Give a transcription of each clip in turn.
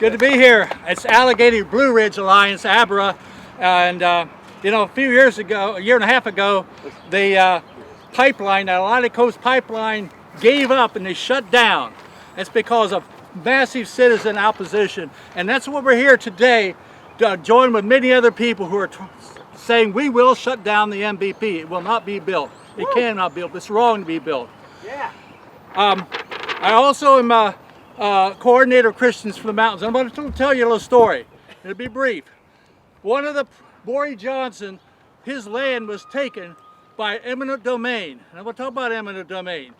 Good to be here. It's Allegheny Blue Ridge Alliance, ABRA, and a few years ago, a year and a half ago, the pipeline, the Atlantic Coast Pipeline, gave up and they shut down. It's because of massive citizen opposition, and that's what we're here today to join with many other people who are saying we will shut down the MVP. It will not be built. It cannot be built. It's wrong to be built. Yeah. I also am a coordinator of Christians for the Mountains. I'm going to tell you a little story. It'll be brief. One of the Bory Johnson, his land was taken by eminent domain. And I'm going to talk about eminent domain.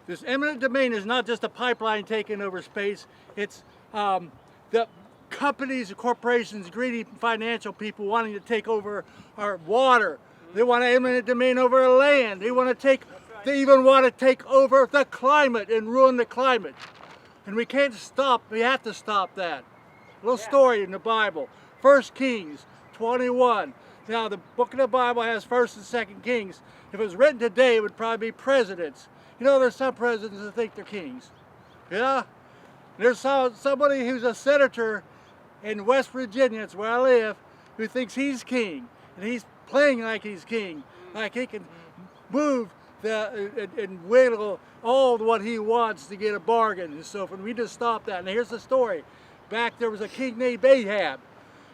This eminent domain is not just a pipeline taking over space. It's the companies, the corporations, greedy financial people wanting to take over our water. They want eminent domain over our land. They want to take. They even want to take over the climate and ruin the climate. And we can't stop, we have to stop that. A little story in the Bible. 1 Kings 21. Now the book of the Bible has 1st and 2nd Kings. If it was written today, it would probably be presidents. You know, there's some presidents that think they're kings. Yeah? There's somebody who's a senator in West Virginia, that's where I live, who thinks he's king. And he's playing like he's king. Like he can move and wiggle all what he wants to get a bargain and so forth. We just stopped that. And here's the story. Back there was a king named Ahab,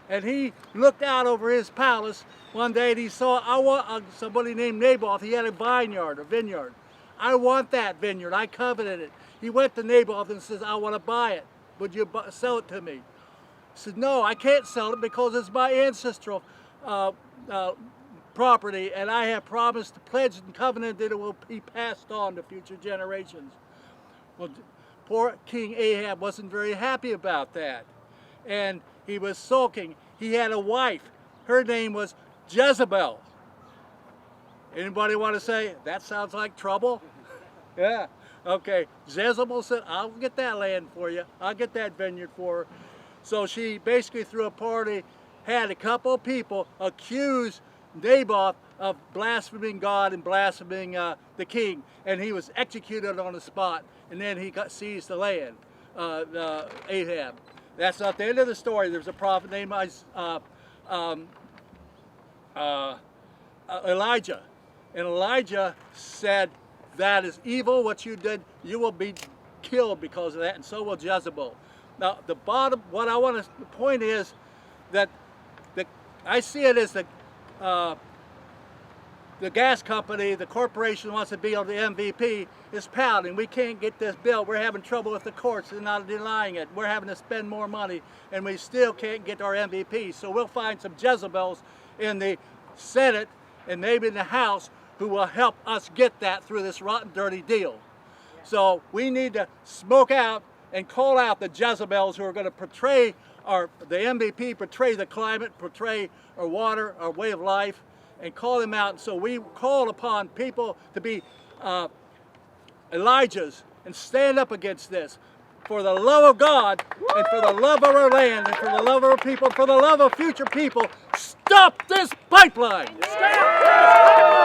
and he looked out over his palace one day and he saw somebody named Naboth. He had a vineyard. I want that vineyard. I coveted it. He went to Naboth and says, I want to buy it. Would you sell it to me? He said, no, I can't sell it because it's my ancestral property, and I have promised to pledge and covenant that it will be passed on to future generations. Well, poor King Ahab wasn't very happy about that, and he was sulking. He had a wife. Her name was Jezebel. Anybody want to say, that sounds like trouble? Yeah. Okay. Jezebel said, I'll get that land for you. I'll get that vineyard for her. So she basically threw a party, had a couple of people accuse Naboth of blaspheming God and blaspheming the king, and he was executed on the spot, and then he seized the land, Ahab. That's not the end of the story. There's a prophet named Elijah, and Elijah said, that is evil what you did. You will be killed because of that, and so will Jezebel. Now the point is that I see it as the gas company, the corporation wants to build the MVP, is pouting. We can't get this built. We're having trouble with the courts. They're not denying it. We're having to spend more money, and we still can't get our MVP. So we'll find some Jezebels in the Senate and maybe in the House who will help us get that through this rotten, dirty deal. So we need to smoke out and call out the Jezebels who are going to portray the MVP, portray the climate, portray our water, our way of life, and call them out. So we call upon people to be Elijahs and stand up against this for the love of God and for the love of our land and for the love of our people, for the love of future people. Stop this pipeline! Stop!